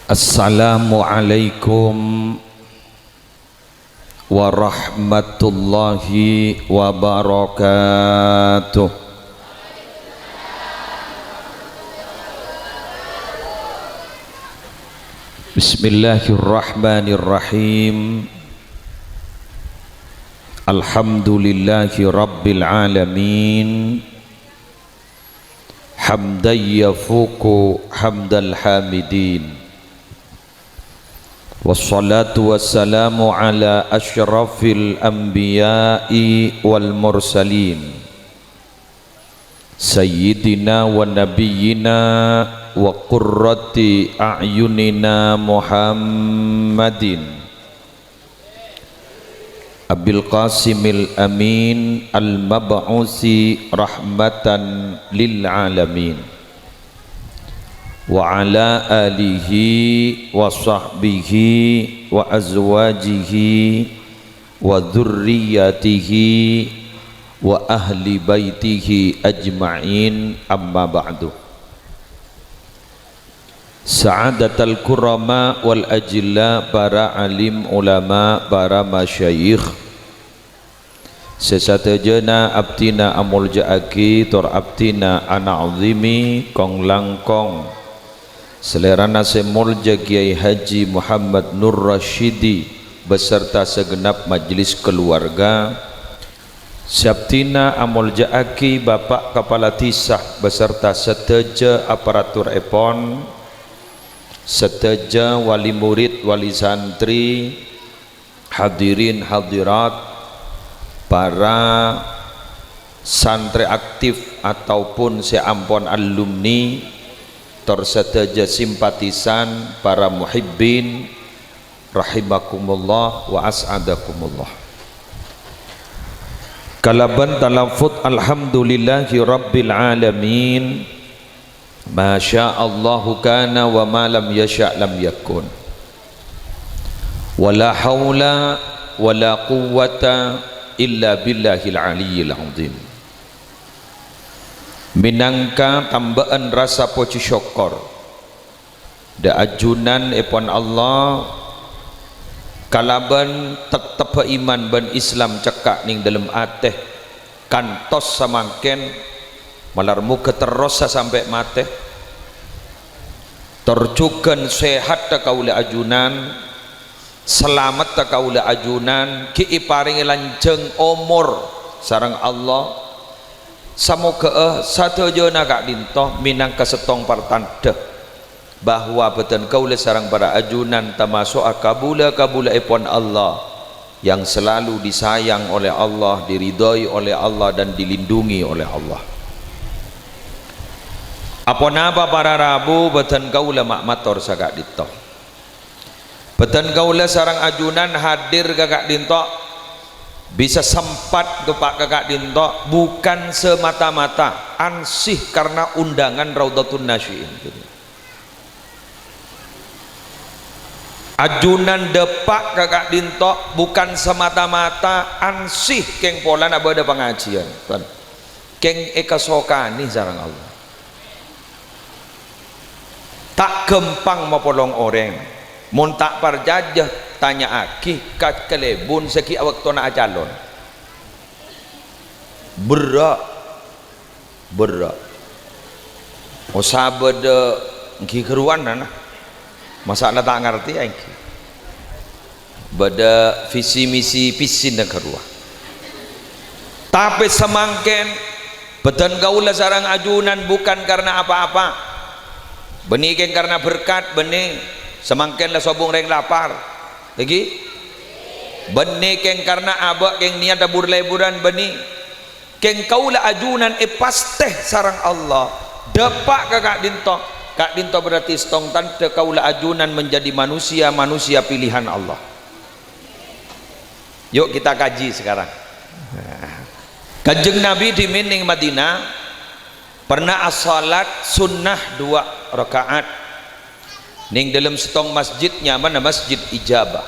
Assalamualaikum warahmatullahi wabarakatuh. Bismillahirrahmanirrahim. Alhamdulillahi rabbil alamin. Hamdan yafuku hamdal hamidin. Wassalatu wassalamu ala asyrafil anbiya'i wal mursalin Sayyidina wa nabiyyina wa qurrati a'yunina Muhammadin Abil Qasimil Amin al-mab'usi rahmatan lil alamin wa ala alihi wa sahbihi wa azwajihi wa dhurriyyatihi wa ahli baitihi ajma'in, amma ba'du. Sa'adatul kurama wal ajilla, para alim ulama, para masyayikh sesatajana abtina amul ja'aki tur abtina ana'udhimi kong langkong selerana semulja Kiai Haji Muhammad Nur Rashidi beserta segenap majlis keluarga, Sabtina Amul Ja'aki Bapak Kepala Tisah beserta seteja aparatur EPON, seteja wali murid, wali santri, hadirin hadirat, para santri aktif ataupun seampun alumni, terseteja simpatisan, para muhibbin rahimakumullah wa as'adakumullah. Kalaban talafut alhamdulillahi rabbil alamin, ma sya'allahu kana wa ma lam yasha' lam yakun, wala hawla wala quwwata illa billahil aliyyil azim. Minangka tambaan rasa puji syukur da ajunan epon Allah kalaban tetap iman ban Islam cekak ning dalam ateh kantos samangken malarmu keterosa sampai mate terjukan sehat ta kaula ajunan, selamat ta kaula ajunan, ki paringi lanjeng umur sareng Allah. Samoga satajana kak dintoh minang kasetong partanda bahwa beten kaula sarang para ajunan termasuk kabula epon Allah yang selalu disayang oleh Allah, diridhoi oleh Allah dan dilindungi oleh Allah. Apa napa para rabu beten kaula mak mator sagak dintoh, beten kaula sarang ajunan hadir kakak dintoh bisa sempat kepak kakak dinto bukan semata-mata ansih karena undangan Raudhatun Nasyiin. Ajunan depak kakak dinto bukan semata-mata ansih keng polan abada pengajian keng eka sokani sarang Allah, tak gempang mapolong orang mun tak parjajah tanya aki kat kelebun seki awak tona calon berak osabada ngki keruan nana masalah tak ngerti angki bada visi misi pisin dan keruan tapi semangken beten kaula sarang ajunan bukan karena apa-apa benih keng karena berkat benih semangken lah sobong reng lapar lagi benih keng karena abak keng niat dabur leburan benih keng kaula ajunan pasteh sarang Allah depak kakak dinto berarti stong tante kaula ajunan menjadi manusia pilihan Allah. Yuk kita kaji sekarang. Kanjeng Nabi di Mining Madinah pernah as-salat sunnah 2 rakaat ning dalam setong masjidnya mana Masjid Ijabah.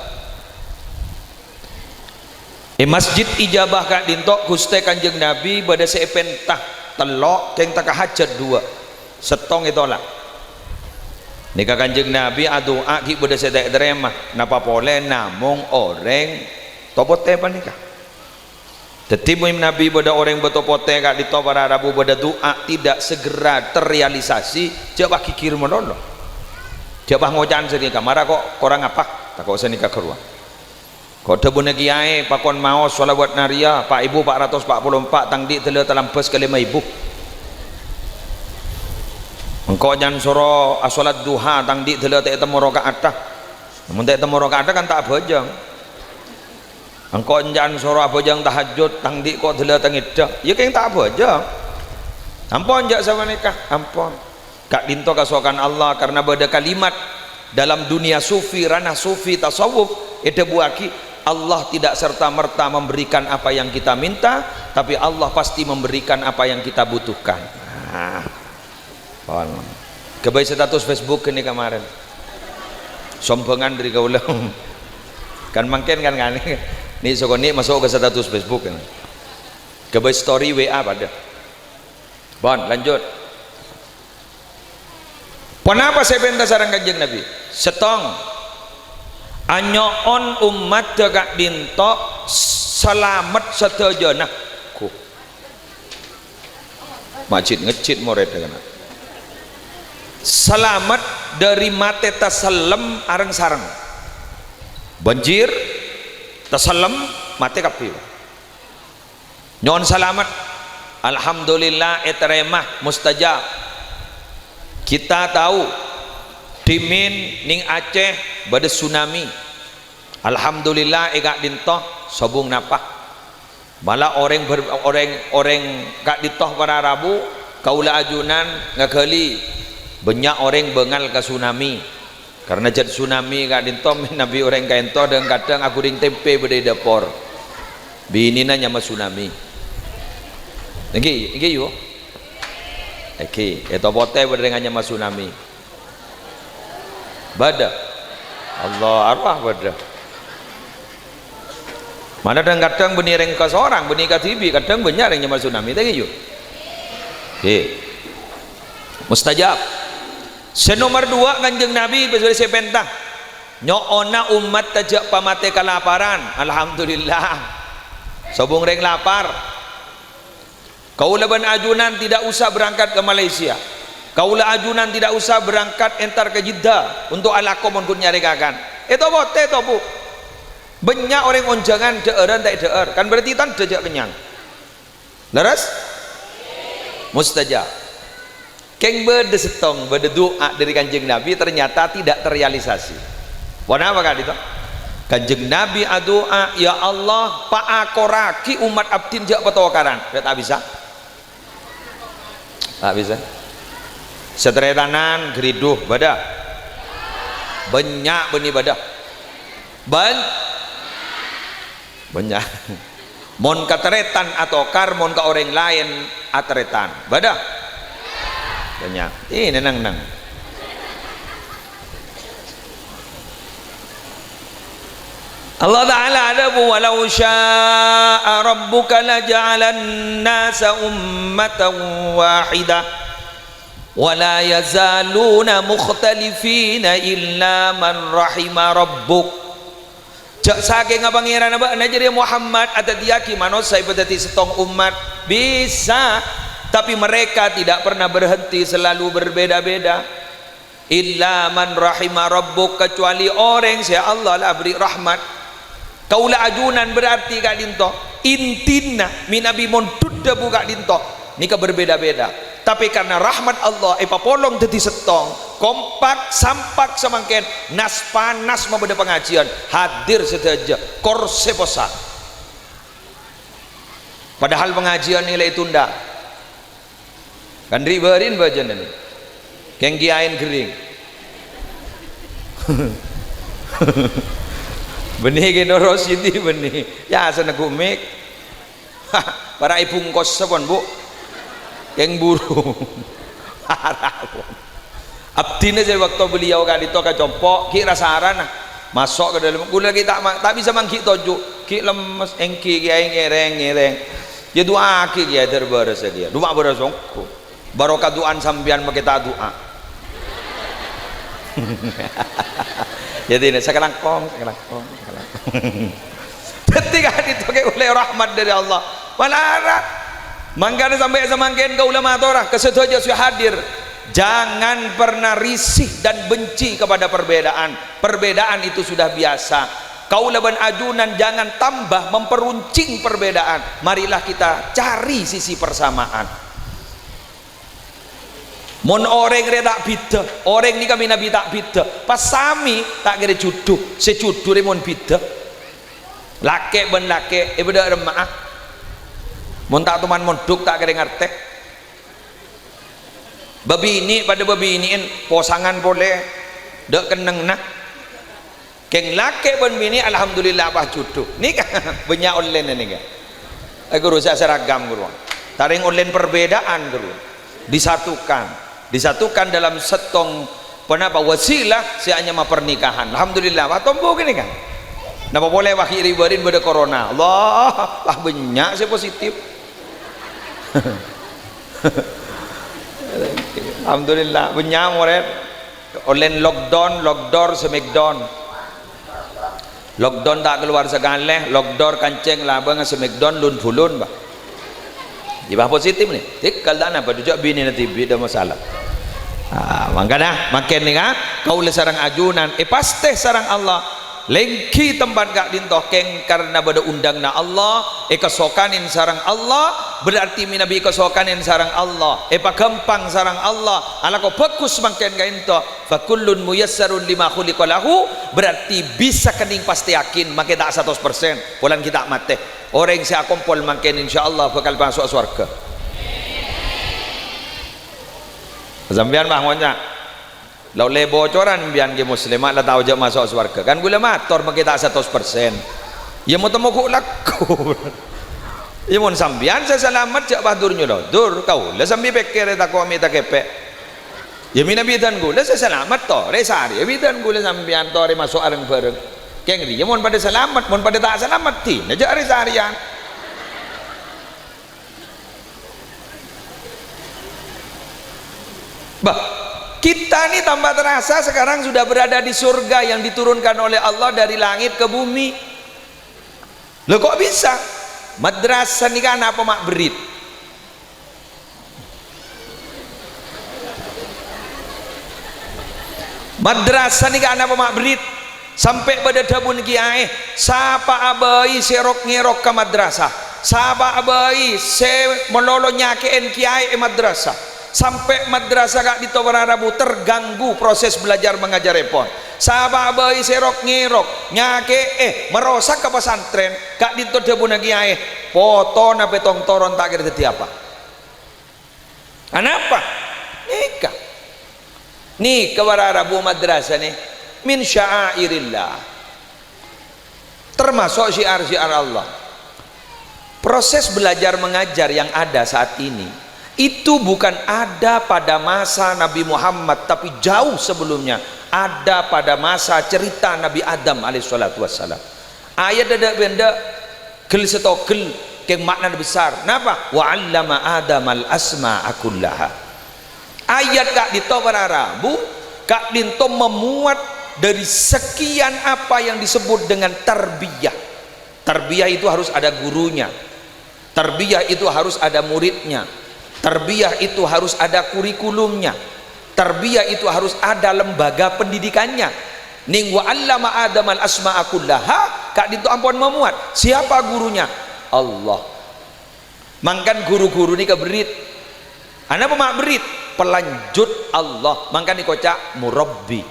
Masjid Ijabah kak dintok Gusti Kanjeng Nabi pada sepentah telok keng tak hajat 2 setong itu lah nika Kanjeng Nabi doa ki beda sedek teremah napa boleh namung orang topote panika. Dadi Nabi beda orang betopote kak dito para Rabu beda doa tidak segera terrealisasi jabah kikir menolong jabah ngocan seni kamara kok orang apa tak kok seni keluar kok debune kiai pakon maos sholawat naria Pak Ibu 444 tangdi tele talampes ke 5.000 engkau jangan soro asolat duha tangdi tele temu rakaat dah namun temu rakaat kan tak bojang engkau jangan soro bojang tahajud tangdi kok tele tengida ya kayak tak bojang ampun jak sama nikah ampun kak dinto kasokan Allah karena beda kalimat dalam dunia sufi ranah sufi tasawuf itu buaki Allah tidak serta-merta memberikan apa yang kita minta tapi Allah pasti memberikan apa yang kita butuhkan. Kebaik status Facebook ini kemarin sombongan dari kaulah kan mungkin kan nih sokoni masuk ke status Facebook ini kebaik story WA pada bon lanjut kenapa saya benda sarang Kanjeng Nabi setong anyoon umat dekat dinto selamat setajana ku macit ngecit moret dengan selamat dari mate tasalem areng sarang banjir tasalem mate kapi nyon selamat alhamdulillah eteremah mustajab kita tahu dimin ning Aceh bade tsunami alhamdulillah egak dintoh sobung napah malah orang kak ditoh para Rabu kaula ajunan ngakali banyak orang bengal ke tsunami karena jad tsunami kak dintoh nabi orang kaento dan kadang aku ring tempe bade dapur binina nyama tsunami iki yo iki itu pote bade nyama tsunami bada Allah arwah bada mana kadang benireng ke seorang benih ke TV kadang banyak yang nyamal tsunami tadi yuk mustajab senomor 2 Kanjeng Nabi bersama sepentah nyoona umat tajak pamate kelaparan alhamdulillah sobong reng lapar kaulaban ajunan tidak usah berangkat ke Malaysia kaula ajunan tidak usah berangkat entar ke Jeddah untuk alakom untuk nyarikakan itu bote itu bu banyak orang onjangan deeran tak deer kan berarti tan dejak kenyang leres mustajab keng berde setong berde doa dari Kanjeng Nabi ternyata tidak terrealisasi warna apa kali itu Kanjeng Nabi doa ya Allah paakoraki umat abdin jak petokaran tak bisa seteretanan geriduh badah banyak benih badah banyak mon kateretan atau kar mon ke orang lain ateretan badah banyak ini nang Allah Ta'ala ada walau syaa rabbuka laja'alan nasa ummatan wahidah wala yazaluna mukhtalifina illa man rahima rabbuk jak saking pangeran apa najari Muhammad ada diaki manusia berarti setong umat bisa tapi mereka tidak pernah berhenti selalu berbeda-beda illa man rahima rabbuk kecuali orang saya Allah lah beri rahmat kaula ajunan berarti kak dinto intina minabi mondudda buka dinto nika berbeda-beda tapi karena rahmat Allah polong jadi setong kompak sampak semangken nas panas membeda pengajian hadir saja korse posa padahal pengajian nilai tunda kan riberin bajan ini kenggiain kering benih genoros ini benih ya sana gumik para ibu ngkos sepon bu yang buru abdina jadi waktu beliau kali itu ke compok ki rasaran masuk ke dalam gula kita tak bisa mangki toju ki lemes engki ki ngereng ya doa ki ya terbaras dia doa berasongku barokah doan sambian kita doa jadi ini sekelangkong ketika ditoke oleh rahmat dari Allah malah mangkane sampai semangkin ke ulama torah kesetuju sudah hadir. Jangan pernah risih dan benci kepada perbedaan itu sudah biasa. Kaula ban ajunan, jangan tambah memperuncing perbedaan, marilah kita cari sisi persamaan. Mon orang kira tak beda, orang ni kami nabi tak beda, pas sami tak kira juduh, sejuduh mon beda. Laki ben laki, beda remah. Mon tak teman monduk tak kira ngerti. Babini pada babiniin posangan boleh, dak keneng nak. Keng laki pun bini alhamdulillah apa juduh. Ni kan banyak online ni kan. Aku rusak seragam guru. Taring online perbedaan guru. Disatukan dalam setong penapa wasilah si hanya pernikahan. Alhamdulillah. Wah tombo gini kan. Napa boleh wakhiri barin pada corona. Allah, lah banyak si positif. Alhamdulillah banyak murid. Online lockdown, smackdown. Lockdown tak keluar sekali, lockdown kancing labang smackdown lun fulun bah. Jibah positif nih. Tikal tak apa dujak bini nanti bida masalah. Makanya makin ni kau le sarang ajunan, pasti sarang Allah. Lengki tempat gak dintokeng karena pada undang na Allah, kesokanin sarang Allah, berarti minabi kesokanin sarang Allah, pagampang sarang Allah, ala ko bagus mangken ka into, fakullun muyassarun lima khuliqa lahu, berarti bisa kening pasti yakin, makin tak 100%, polan kita mate. Orang yang saya kumpul mangken insyaallah bakal masuk surga. Zambian bangunnya. Lau le bocoran bian ke muslimat lah tahu je masuk surga kan gula motor makin tak 100%. Ya mau temu ku laku. Ya mau sambian saya selamat jak badurnya dah. Dur kau lah sambil pikir tak kau minta kepek. Ya mina bidan gula saya selamat toh. Resari bidan gula sambian toh masuk areng bareng. Kengri ya mau pada selamat, mau pada tak selamat ti. Najak resarian. Bah kita ini tambah terasa sekarang sudah berada di surga yang diturunkan oleh Allah dari langit ke bumi. Loh kok bisa? Madrasah ini kan apa mak berit? Madrasah ini kan apa mak berit? Sampai pada dabun kiai, sapa abai serok ngerok ke madrasah, sapa abai se melolo nyakein kiai madrasah. Sampai madrasah kak di Tobararabu terganggu proses belajar mengajar repon. Sahabat abai serok ngerok nyake merosak ke pesantren kak di Tobararabu kiai foto na petong toron tak kira jadi apa? Kenapa? Nikah. Nih Tobararabu madrasah nih min sya'airillah. Termasuk syiar-syiar Allah. Proses belajar mengajar yang ada saat ini itu bukan ada pada masa Nabi Muhammad, tapi jauh sebelumnya ada pada masa cerita Nabi Adam alaihissalatu wassalam. Ayat ada benda gel setogel yang makna besar. Kenapa? Wa 'allama Adam al-asma'a kullaha. Ayat kak di Tobararabu kak dinto memuat dari sekian apa yang disebut dengan tarbiyah. Tarbiyah itu harus ada gurunya. Tarbiyah itu harus ada muridnya. Tarbiyah itu harus ada kurikulumnya. Tarbiyah itu harus ada lembaga pendidikannya. Ning wa 'allama Adam al-asma'a kullaha kak ditu ampun memuat. Siapa gurunya? Allah. Mangkan guru-guru ni keberit. Ana apa mak berit? Pelanjut Allah. Mangkan dikocak murabbi.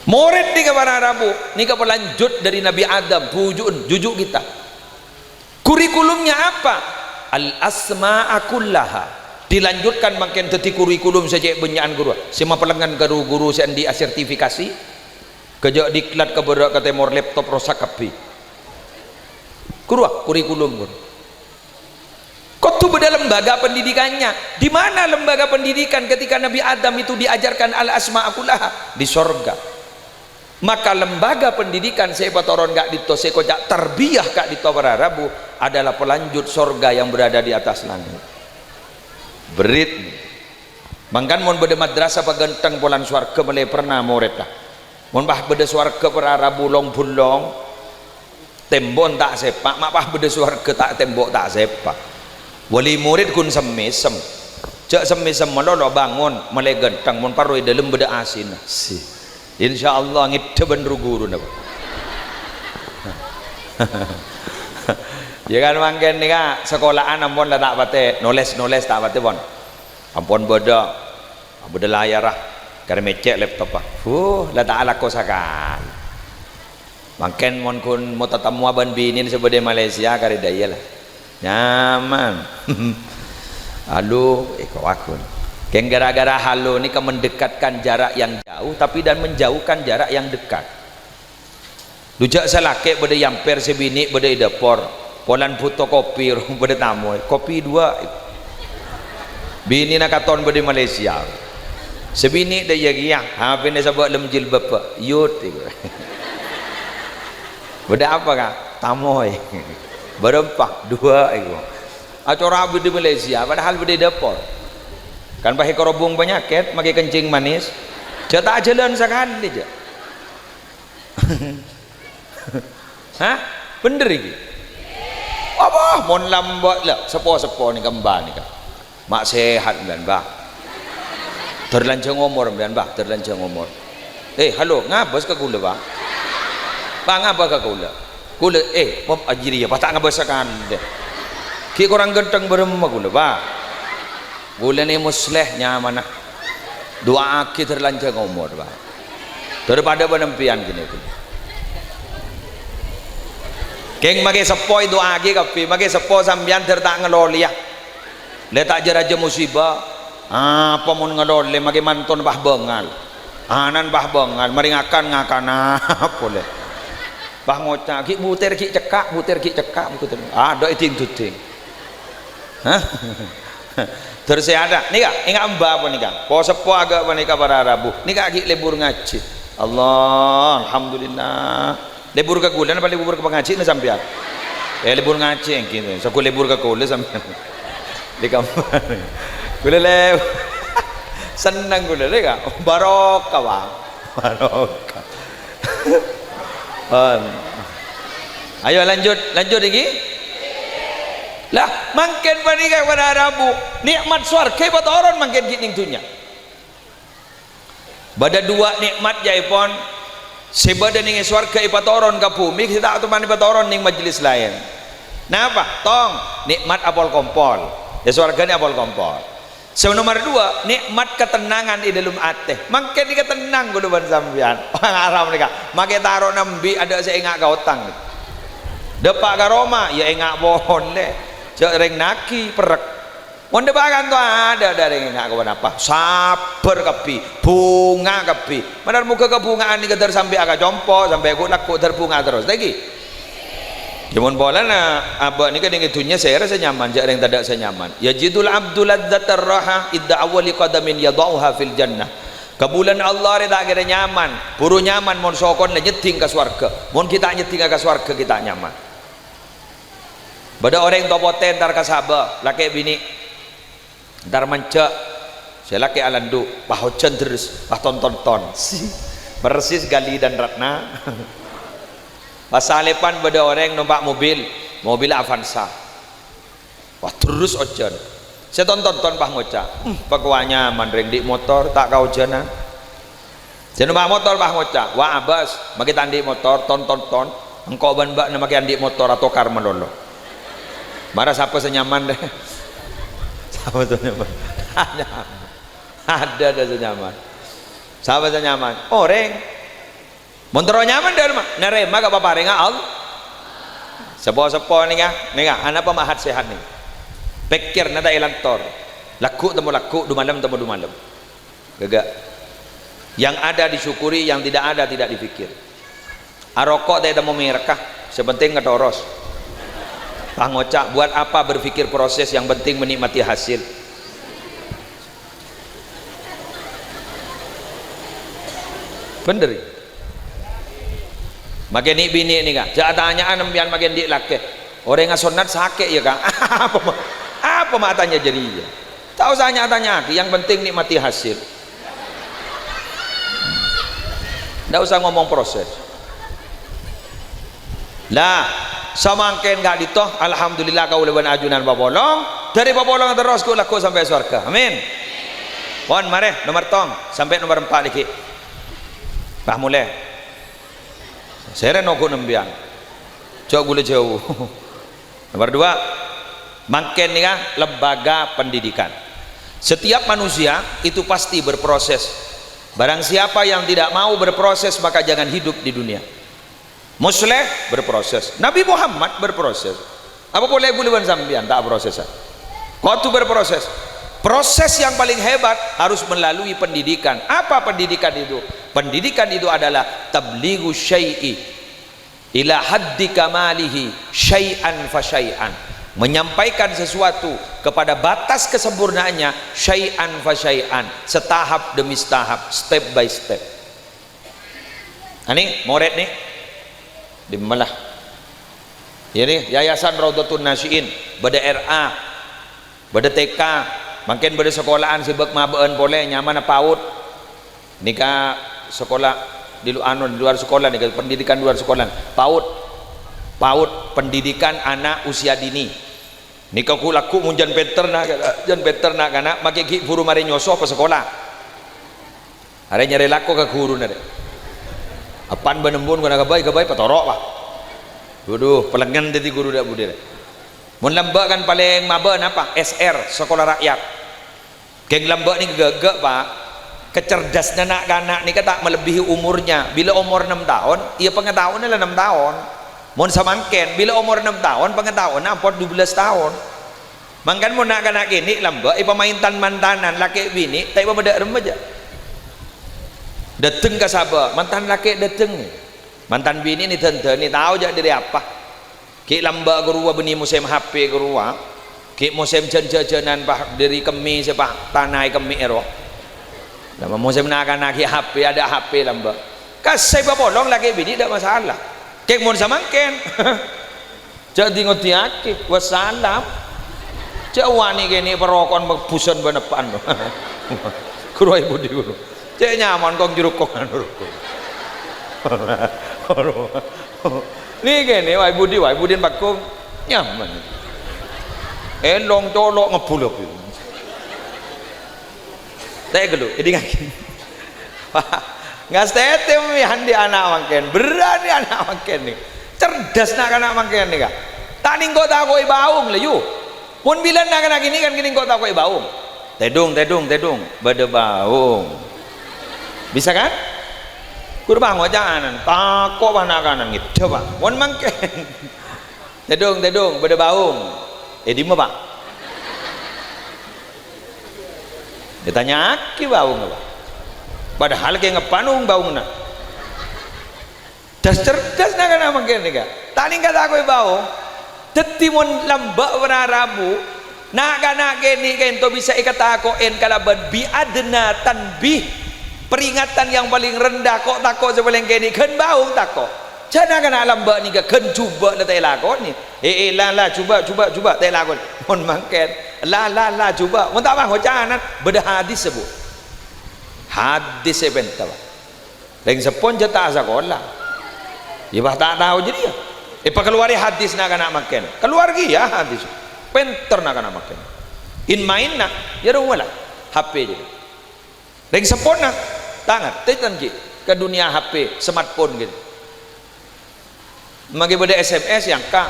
Murid ni kepada Arabu, ni ke pelanjut dari Nabi Adam, jujuk kita. Kurikulumnya apa? Al-asma'a kullaha. Dilanjutkan makin teti kurikulum saja benyaan guru. Sema pelengan guru-guru yang di sertifikasi. Kejak diklat ke berak ke temor laptop rosak kapi. Guru kurikulum guru. Kok tu beda lembaga pendidikannya? Di mana lembaga pendidikan ketika Nabi Adam itu diajarkan al-asma'a kullaha? Di sorga. Maka lembaga pendidikan sepatoron gak dito sekojak tarbiyah kak dito Rabu adalah pelanjut sorga yang berada di atas langit. Berit Bangkan mon beda madrasah pagenteng polan swarga mulai pernah murid dah. Mon bah beda swarga perara bulong-bulong tembok tak sepak, mak bah beda swarga tak tembok tak sepak. Wali murid kun semisem. Cak semisem melolo bangun mulai genteng mon paroi dalam beda asin. Si. Insyaallah ngide bener guru napa. Ya kan mangken nika sekolahan ampun lah tak pate noles tak pate pon. Ampun beda layar lah karena mecek laptop lah lah tak ala kosakan mangken mon kun mau tetamu aban binin sebagai Malaysia kari daya lah nyaman halo kau akun keng gara-gara halo ni kan mendekatkan jarak yang jauh tapi dan menjauhkan jarak yang dekat dujak salake beda yamper sebini beda dapur polan fotokopi beda tamu kopi dua bini nak katon beda Malaysia sebini dia giang apa ni sebab lem jilbab yut beda apa kah tamoy berempat dua itu acara abdi di Malaysia padahal beda dapur kan pakai kerobong penyakit pakai kencing manis tak jalan sekali je hah bener ini apa mon lambat lah sepo-sepo ni kembar ni kan mak sehat dan bah terlancang umur dan bah terlancang umur halo ngabas ke gula bah ngapa ke gula mom ajiri ya tak ngabasakan deh ki kurang genteng beremma gula bah gula ni musleh nyaman doa ki terlancang umur bah daripada penempian gini keng mage sepoi doa ki kapi mage sepo sambian tertak ngeloli ya letak jeraja musibah apa mun ngelole mage manton bah bengal anan bah bengal meringakan ngakan apa le bah ngocak ki butir ki cekak ada iting tuting hah terus ada nika ingat mbah apa nika po sepo agak apa nika para rabu nika ki libur ngaji Allah alhamdulillah libur ke gulan apa libur ke pengaji na sampean libur ngaji yang gitu saku libur ke kule sampean di kamar gula le senang gula le kak barokah bang barokah ayo lanjut lagi lah mangken panika pada Rabu nikmat swarga buat orang mangken gining dunya bada dua nikmat jaipon sebada ning swarga ipat orang ka bumi kita atau mani ipat orang ning majelis lain napa tong nikmat apol kompol ya swarga ni apol kompol nomor dua nikmat ketenangan di dalam hati makin di ketenang kudu ban sampean orang Arab mereka make taruh nambi ada saya ingat kau utang depak ke Roma ya ingat boleh cek ring naki perek mon depakan tu ada ring ingat kau apa sabar kapi bunga kapi benar muka kebungaan ni kedar sampai agak jompo sampai aku laku terbunga terus lagi Jaman bola na abah ni kan dengan itunya saya rasa nyaman, jangan yang tidak saya nyaman. Ya jidul abdul ladzatar raha idda awali qadamin yadauha fil jannah. Kabulan Allah reda kira nyaman, puru nyaman mon sokon le nyeting ke swarga. Mon kita nyeting ke swarga kita nyaman. Bada orang topoten tar kasaba, laki bini. Ntar mencak, saya laki alandu, pahocan terus, tonton. Persis Gali dan Ratna. Pasalepan pada orang numpak mobil Avanza wah terus ojan saya tonton bah ngocak pekuanya mandring di motor tak kau jana saya numpak motor bah ngocak wah abas maki tandi motor tonton engkau ban mbak nama andi motor atau kar melolo marah siapa senyaman deh siapa senyaman ada senyaman siapa senyaman orang montoro nyaman dari mah nerema gak apa-apa ringa Allah sepo nih anak pemahat sehat nih pikir nada ilang tor laku temu laku du malam gagak yang ada disyukuri yang tidak ada tidak dipikir arokok tidak mau merekah sepenting ngetoros ngocak buat apa berpikir proses yang penting menikmati hasil bener makin ni bini ni kak jangan tanyaan empian makin di laki orang yang sunat sakit ya kak apa matanya jadi Tak usah tanya aki, yang penting nikmati hasil. Tak usah ngomong proses. Lah, samangken gak ditoh, alhamdulillah kau leban ajunan babolong, dari babolong terus ku laku sampai surga. Amin. Pon mari nomor tong sampai nomor 4 dikit. Bah mulai. Seren aku nembiang. Jauh gula jauh. Nomor 2, mangken nih kan lembaga pendidikan. Setiap manusia itu pasti berproses. Barang siapa yang tidak mau berproses maka jangan hidup di dunia. Musleh berproses. Nabi Muhammad berproses. Apa boleh guluan sambian tak proses? Kau tu berproses. Proses yang paling hebat harus melalui pendidikan. Apa pendidikan itu? Pendidikan itu adalah tablighu syai'i ila haddi kamalihi syai'an fa syai'an. Menyampaikan sesuatu kepada batas kesempurnaannya syai'an fa syai'an, setahap demi setahap, step by step. Ini murid nih dimelah. Ini Yayasan Raudhatun Nasiin, beda RA, beda TK, makin beda sekolahan sibuk mabeun boleh nyaman paut. Nika sekolah di luar sekolah nih, pendidikan luar sekolah, PAUD pendidikan anak usia dini. Nika ku laku munjan peter nak kana make ki guru mari nyoso ke sekolah. Are nyari laku ke guru nade. Apan benembun kana gabai patorok pak. Duduh pelengan tadi guru dak budi. Mun lembak kan paling maben apa? SR sekolah rakyat. Geng lembak ni gegek pak. Kecerdasnya anak-anak ni tak melebihi umurnya. Bila umur 6 tahun, ia pengetahuannya 6 tahun. Mun samangken bila umur 6 tahun pengetahuan ampun 12 tahun. Mangkan mun anak-anak kini lambak pemaintan mantanan laki bini tak ipa beda remaja. Dateng ke sabar mantan laki dateng. Mantan bini ni tante ni tahu jak dari apa. Ki lambak gerua beni musim HP gerua. Ki musim jen-jenan bah dari kemi sepah tanai kemi ero. Lama musim nak ki HP ada HP lambak. Kasih babolong laki bini tak masalah. Kek mun samangken. Jadi ngoti aki wassalam. Cak wani kene perokon buson benepan. Guru ibu di guru. Cek nyaman kong jeruk kong anurku. Ni kene wai budin bakung nyaman. Elong colok ngebulok. Tak gelu, jadi ngaki. Nggak setem handi anak mangken, berani anak mangken nih, cerdas nak anak mangken nih kak. Tani kau tak kau baung leyu, pun bilang nak anak ini kan kini kau tak kau baung. Tedung, bade baung, bisa kan? Kurang wajanan, tak kau anak kanan gitu pak, pun mangken. Tedung, bade baung, di mana pak? Ditanya aki baung apa? Padahal kayak ngepanung baungna. Das cerdas nak kana mangken nika. Tani kata aku baung. Tetimun lambak wararabu. Nak kana kene kento bisa ikata aku en kalaban bi adna tanbih. Peringatan yang paling rendah kok takok sepaling kene kan baung takok. Jana kana lambak nika kan cuba la tai lakon ni. La cuba tai lakon. Mun mangken. La cuba. Mun tak mah hocanan beda hadis sebut. Hadis sebentar. Leng sepon jata sekolah. Ya bah tak tahu jadi ya. Keluari hadis nak anak makan. Keluar ya hadis. Penter nak anak makan. In main nak ya rumah lah. HP je. Leng sepon nak tangan. Tetan je ke dunia HP, smartphone gitu. Magi beda SMS yang kak.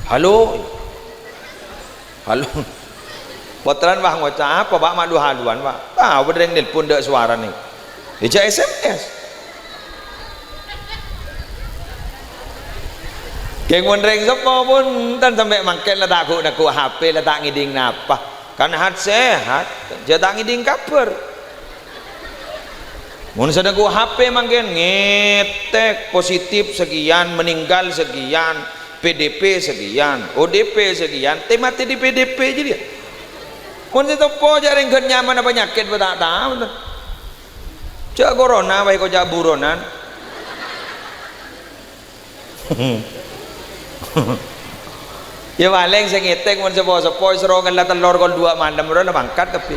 Halo. Potran bah ngocah apa pak malu haluan pak. Tahu berdeng nelpon dek suara nih. Ija SMS. Kengon reng sopo pun tan sampai mangken lah tak aku HP lah tak ngiding napa. Kan hat sehat, dia tak ngiding kabar. Mun sedang ku HP mangken ngetek positif sekian, meninggal sekian, PDP sekian, ODP sekian, mati di PDP jadi dia. Mun itu po jaring nyaman apa penyakit tak tahu. Cak corona baik kau cak buronan. Ya paling sing ngiting mun sepo-sepo serongan lah telur kol 2 malam ora mangkat kepi.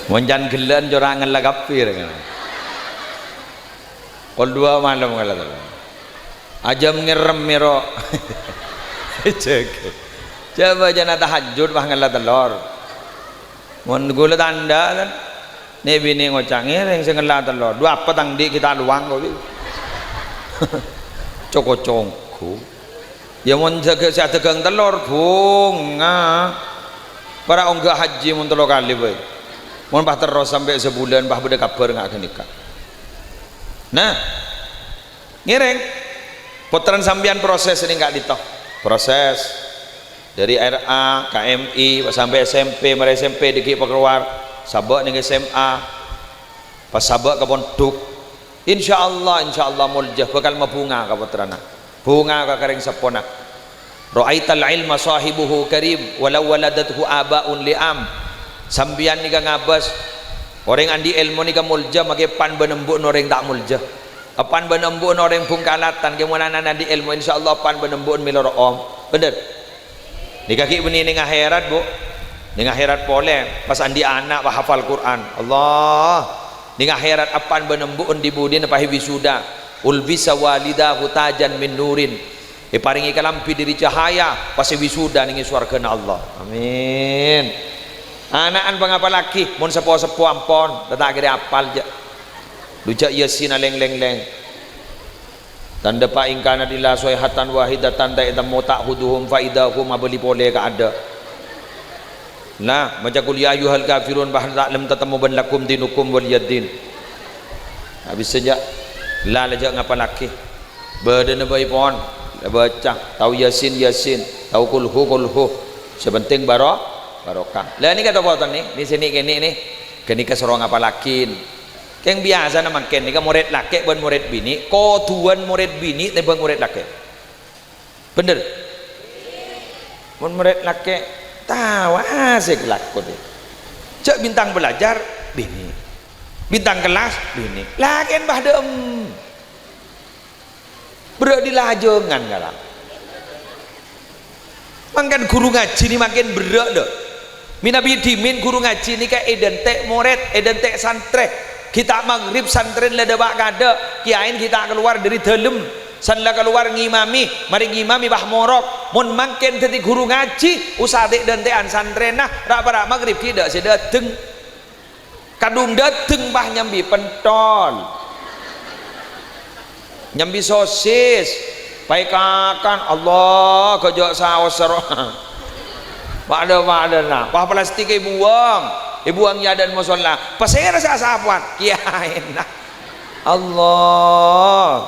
Mun jan gelen ora ngela kapi kan. Kol 2 malam kala telur. Aja ngerem miro. Coba jangan tahajud bah ngela telur. Mun gula tanda kan. Nek bini ngocang ngiring sing ngela telur. Dua apa tang di kita luang kok. Coko-congku. Ya mun saya tegang telur bunga. Para onggak haji mun 3 kali bae. Mun bah terus sampai sebulan bah beda kabar ngak nikah. Nah, ngiring putaran sambian proses ini enggak ditoh. Proses dari RA, KMI sampai SMP, mari SMP dikit keluar, sabak ning SMA. Pas sabak ke pondok. Insyaallah muljah bakal mabunga ka putrana. Bunga ka karing sapona. Ra'aital ilma sahibuhu karim walau waladathu abaun li'am. Sambian ni ka ngabas orang andi ilmu ni ka mulja make pan benembuk orang tak mulja. Apan benembuk orang pungkalatan ke munana andi ilmu insyaallah pan benembuk milor om. Bener. Ni kaki beni ning akhirat bu. Ning akhirat pole pas andi anak bah hafal Quran. Allah. Ning akhirat apan benembuk di budin pahi wisuda. Ulbisa walidahu tajan min nurin. Paringi kalampi diri cahaya pas wisuda ning swargana Allah. Amin. Anakan pangapa laki mun sepo-sepo ampon tak kira apal je lujak yasin leng-leng-leng tanda pa ingkana dila soihatan wahidatan ta idam mutahuduhum faidahum abli pole ka ada nah maca kul ya ayyuhal kafirun bah lam tatamu ban lakum dinukum waliyadin habis saja la lajak ngapa laki badana bae pon baca tahu yasin tahu kulhu sepenting barokah. Lah ini kata poton nih, di sini kene nih. Kene keserong apa lakin. Keng biasa nama ken nika murid laki ban murid bini, koduan murid bini tebang murid laki. Bener. Mun murid laki tahu asik lakon. Cek bintang belajar bini. Bintang kelas bini. Lakin bah dem. Berarti lajengan kalah. Mangkan guru ngaji ni makin berat dah. Minabi dimin guru ngaji ni kayak identik murid, identik santri. Kita maghrib santren lada bak kada, kiain kita keluar dari dalam, sanla keluar ngimami, mari ngimami bah morok. Mun mangken tadi guru ngaji, usadik dentean santren nah, rak maghrib tidak sedateng. Kadung dateng bah nyambi pentol, nyambi sosis, paikakan Allah kejok saus seroh. Pada nah, pah plastik buang ya dan musola. Pasir rasa sapuan, kiain nah. Allah.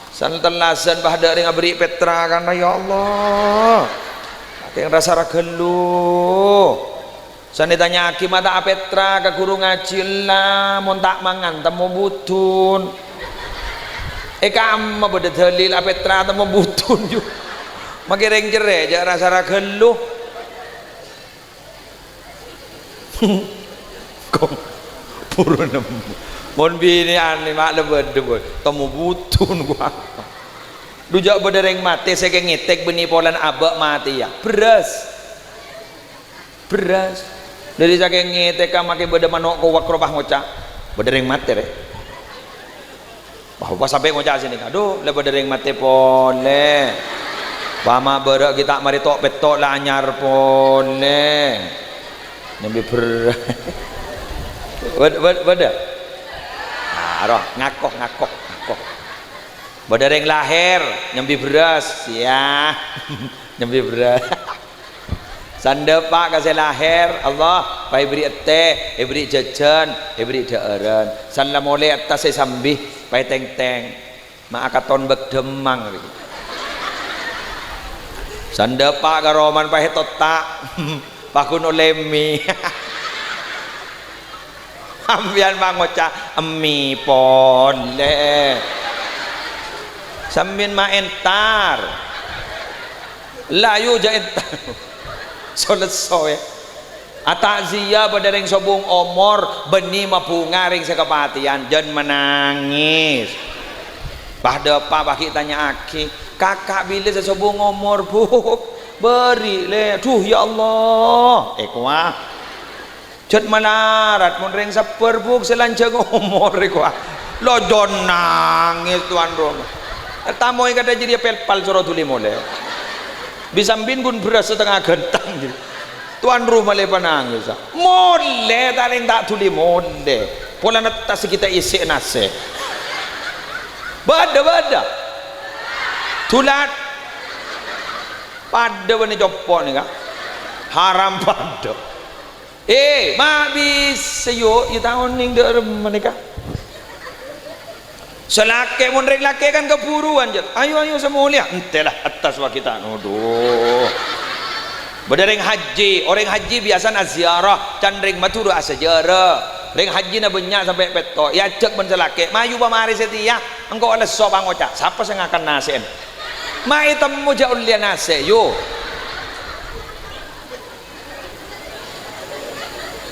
Santelasan bah dari ngaberi Petra kan ya Allah. Yang rasa ragelu. San ditanya hakim ada Petra ke guru ngaji lah, mun tak mangan temu butun. Kamu beda dalil Petra temu butun juga. Makin jere aja rasa ragelu. Kok purun mon bini ane mak lebed temu butun gua dujak bedereng mati saya ngitek benih polan abak mati ya beras dari saya ngitek makai beda manok ko wakrobah ngocak bedereng mati re wah sampai ngocak sini aduh le bedereng mati pole pama berak kita mari tok petok lah anyar pole nyambi beda roh ngakoh beda yang lahir nyambi beras ya nyambi beras sanda pak kasih lahir Allah pai beri teh beri jajan beri daeran sanda mole atas saya sambih pai teng mak akaton bek demang sanda pak garoman pai totak pakun olemi ambian mangoca emi pole sambil maentar layu jaentar solesoy atazia badareng sobung omor beni mapungaring sekepatian jan menangis pada apa bagi tanya aki kakak bila sesubuh ngomor bu beri le duh ya Allah kuah cet manarat mun ring seper buk selanceng ngomor kuah lo don nangis tuan rumah tamu yang kata jadi pelpal suruh tuli mole bisa bingun beras setengah gentang jadi tuan rumah lepas nangis mole taring tak tuli mole pola netas kita isi nase bada tulat pada bani jopok ni kak haram pada mak bisa yuk you tahun ni dek mereka selake munrek lake kan keburuan je ayo semua lihat entelah atas wa kita nuduh berdering haji orang haji biasa nak ziarah candring maturu asejarah ring haji na banyak sampai petok ya cek ben selake mayu pamari setia engkau oleh so bang ocak siapa yang akan nasen mai temu jaul dia nase yo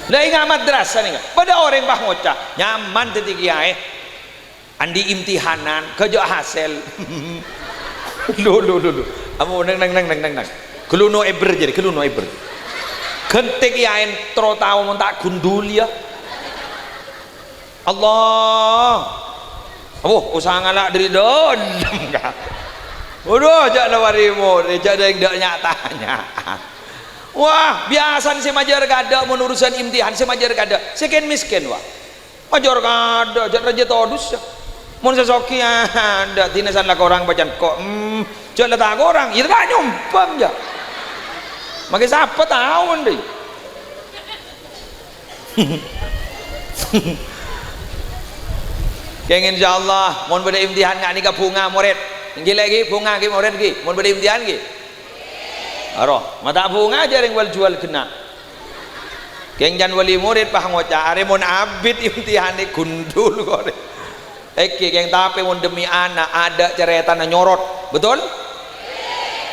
lah ingat madrasah ni pada orang bang ocak nyaman titik kiai andi imtihanan kerja hasil lu amu nang keluno eber jadi keluno eber kentik kiai tro tahu mun tak gundul ya Allah usaha ngalak dari don udah jak lawarimu jak ada yang dak nyatanya wah biasa si majar kada menurusan imtihan si majar kada sekian miskin wah majar kada jak raja todus mun sesoki ada tinasan lah orang bacan kok jak letak orang itu gak nyumpam ya makai siapa tahu nih yang insyaallah mohon pada imtihan ngak nikah bunga murid nggi lagi bunga nggi murid nggi mohon pada imtihan nggi aroh mata bunga aja yang wal jual kena keng jan wali murid pah ngoca are mon abid imtihan ni gundul kok keng tapi mon demi anak ada ceritana nyorot betul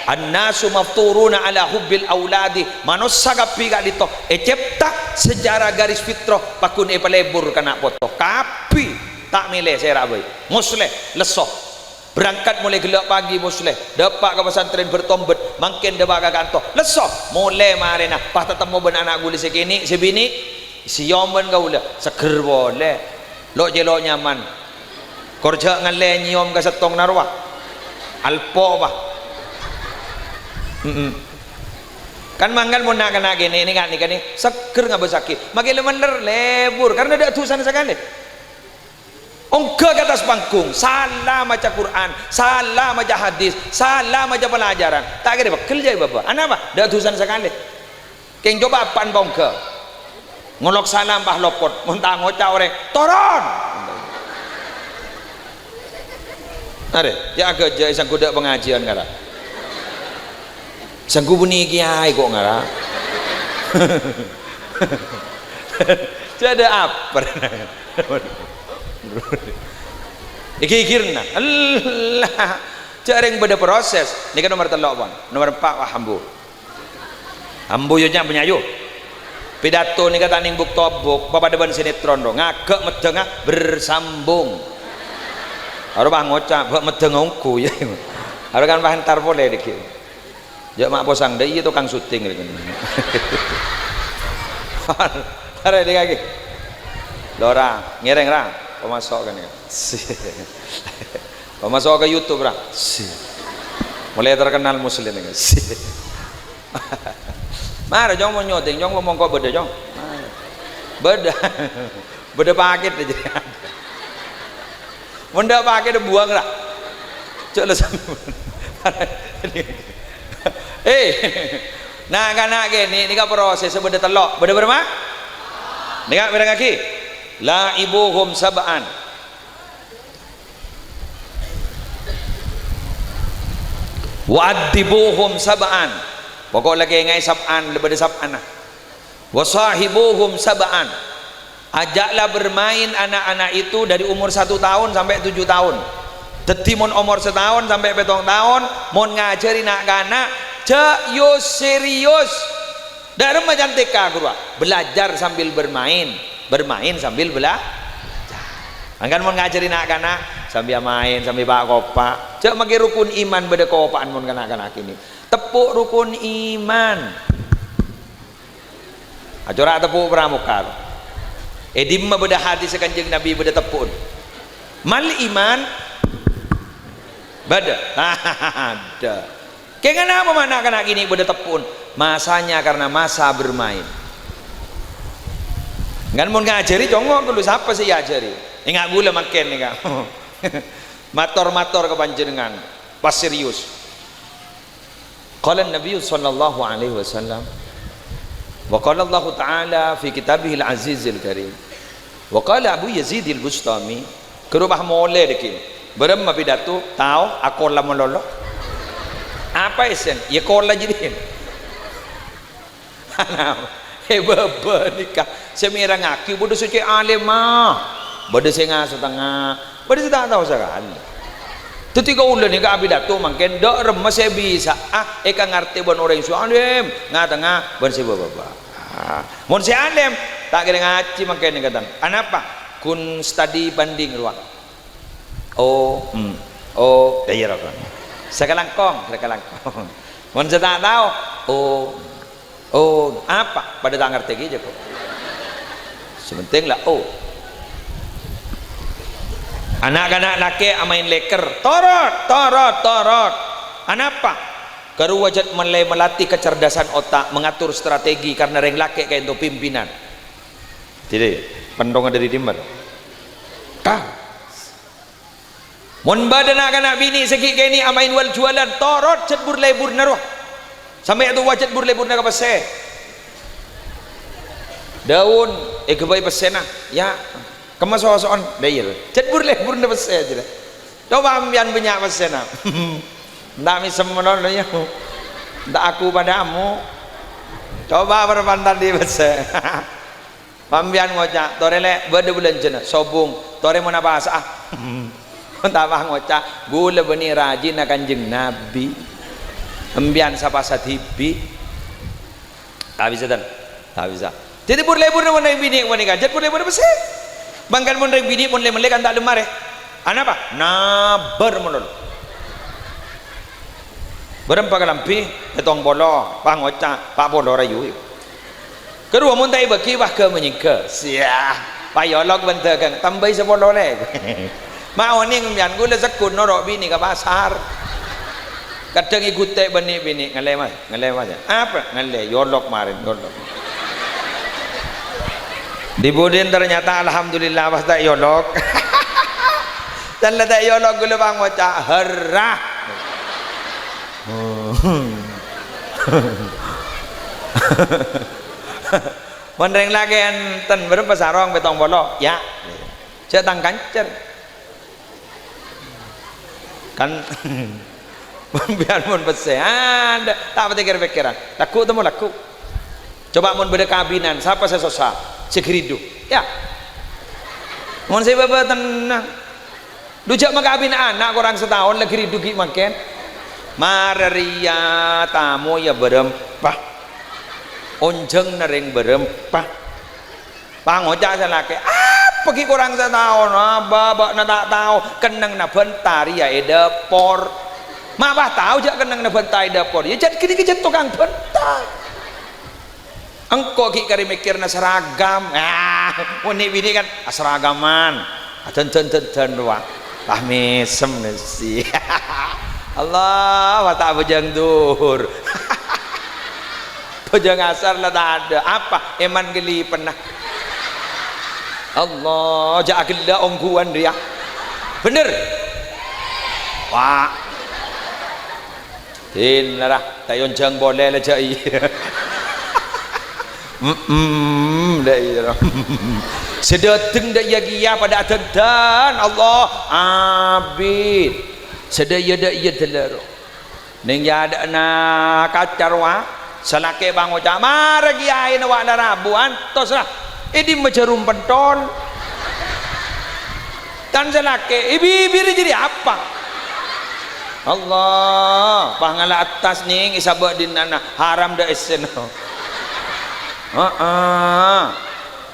annasu mafturuna ala hubbil auladi manusia kapi gak dito cepta sejarah garis fitrah pakun palebur kena foto kapi tak milih saya rabai musleh lesoh berangkat mulai gelap pagi musleh dapat ke pesantren bertombet makin dapat ke kantor lesoh mulai marina pas ketemu ben anak guli sekini sebini siom ben kau lah seger boleh lo jelok nyaman kerja ngale nyiom ke setong narwah alpo bah kan manggan mau nak kena gini ini kan ini seger nggak bersakit makin lemener lebur karena ada tulisan sekali ongkak ke atas panggung salah macam Quran salah macam hadis salah macam pelajaran tak kira kerja bapak anak apa dah tulisan sekali keng coba apaan bongke ngolok salam bah lopot muntah ngocak orang toron ada ya kerja isang kuda pengajian kata sangku bunyi kiai kok ngara jadi apa ikirna Allah jarang beda proses ini kan nomor telok bang nomor 4 wah hambu yonya penyayu pidato ni kata ning buk tobok bapak depan sinetron dong ngagak medeng bersambung harus bang ngocap bak medeng ngongku ya harus kan bahan tar boleh dikit ya mak posang deh itu tukang syuting gitu ada di kaki Lora ngereng ra pemasok kan ya pemasok ke YouTube ra mulai terkenal muslim kan mara jong mau nyoteng jong ngomong kok beda jong beda paket aja benda paket buang ra cok le nah kana gini ini ka proses beda telok beda berapa nika beda kaki la ibuhum sab'an wa'adibuhum sab'an pokok lagi ngai sab'an lebih dari sab'an wasahibuhum sab'an ajaklah bermain anak-anak itu dari umur 1 tahun sampai 7 tahun dadi mon umur 1 tahun sampai 7 tahun mon ngajari nak kana cek yo serius dari remaja TK belajar sambil bermain sambil belajar angkan mau ngajari nak kana sambil main sambil bak kopak cek magi rukun iman beda kopaan mun kanak-kanak ini tepuk rukun iman acora tepuk pramuka edim beda hadis kanjeng Nabi beda tepuk mal iman beda ada kayak kenapa anak-anak ini beda tepuk masanya karena masa bermain kan mau ngajari congok dulu siapa sih ajari enggak gula makin nih kak mator-mator ke panjenengan pas serius qala Nabi sallallahu alaihi wasallam wa qala Allah taala fi kitabihil azizil karim wa qala Abu Yazid al-Bustami kerubah mole dekin berem pidato tahu aku la mololo apa isen ya kola jadi bebe nikah semira ngaki bodoh suci alim mah bodoh saya setengah bodoh saya tak tahu sekali tu tiga ulah nikah abidato mungkin dok remes saya bisa eka ngerti bon orang su alim ngatengah bon saya baba mon saya alim tak kira ngaji mungkin nih kata anapa kun study banding ruang daya kan sekalangkong mon saya tak tahu apa pada tak ngerti aja kok sementing lah anak-anak laki main leker torot anapa karu wajat melatih kecerdasan otak mengatur strategi karena reng laki kayak itu pimpinan tidak pendongan dari timur mon badan anak-anak bini segi kayak ini amain wal jualan torot cebur lebur naruh sampai itu wajat burlebur na kapase daun kebayi pasena ya kemasosoon dayil cet burlebur na pase aja coba ambian banyak pasena ndak misem menon ya ndak aku padamu coba berpantar di pase ambian ngocak torele bade bulan jena sobung tore mana bahasa tambah ngocak gula beni rajin akan jeng nabi embian sapa satibi tak bisa jadi burlebur na mana bini mana kajet burlebur apa sih bangkan mana bini mana kan tak lemar apa nabar mana berempat kalampi etong bolo pangoca pak bolo rayu kedua mun tai baki bah ke menyingke sia payolog bentar kan tambai sebolo le mau ni embian gula zakun norok bini ke pasar kadang ikut tek bini ngalai mas apa ngalai yolok marin yolok di budin ternyata alhamdulillah pas tak yolok dan tak yolok gula bang wacak herah menreng lagi enten berapa sarong betong bolok ya cetang kancer kan biar mun pesean tak pikir-pikiran laku temu laku coba mun beda kabinan siapa sesosa segeridu ya mun saya bapak tenang dujak makabin anak kurang setahun lagi ridu ki makin mararia tamu ya berempah onjeng nering berempah pangocak salake pergi kurang setahun babak na tak tahu kenang na bentar ya edepor mabah tahu jak kenang na bentai dapur ya jad kini kejet tukang bentai engkau ki kari mikir na seragam unik bini kan seragaman ten wah mesem nasi Allah wa tak bujang dur bujang asar lah tak ada apa eman geli pernah Allah jak gila ongguan dia bener wah lah tayon jang boleh lah jai sedateng dak ya gia pada adan Allah abid sedaya dak ya delero ning ya ada na kacarwa salake bang oca mare kiai na wa rabuan tos lah idi mejarum pentol tan salake ibi jadi apa Allah pangala atas ning isabak dinana haram da esen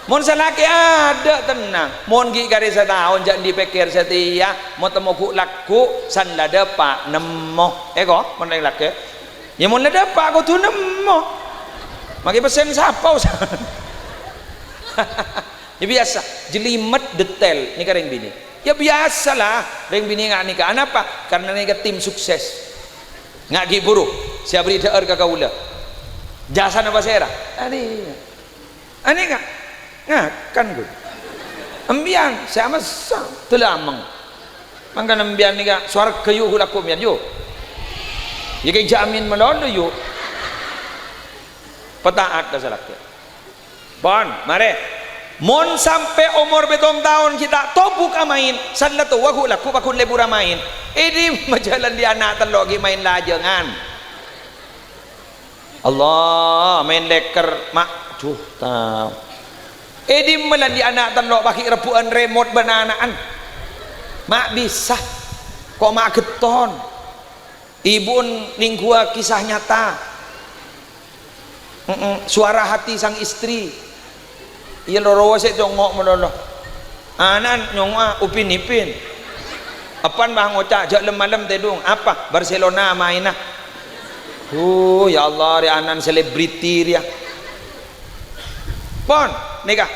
Mun salaki ada tenang. Mun gi kari setahun jangan dipikir setia. Mau temu ku laku san lada pak nemo. Ko mun laki. Ya mun lada pak ku tu nemo. Maki pesen sapau. Ya biasa. Jelimet detail ni kareng bini. Ya biasalah. Reng bini ngak nikah. Kenapa? Karena nikah tim sukses. Ngak gi buruk. Siapa beri deer ke kaula. Jasa apa serah? Ani kak. Kan gue ambian saya masak telamang mangkan ambian ni kak suara kayu hulakum ya yuk ya kayak jamin melolo yuk petaat ke salak bon mare mon sampai umur betong tahun kita topuk amain salatu wa hulaku pakun lebura main ini majalan di anak telogi main lajengan Allah main leker mak cuh tahu edim melandi anak tanlok pakai rebuan remote bananaan mak bisa kok mak geton ibun ninggua kisah nyata suara hati sang istri iya lorowa saya jongok meloloh anan nyongwa upin ipin apan bah ngocak jak lem-lem tedung apa Barcelona mainah ya Allah ri anan selebriti ya pon nikah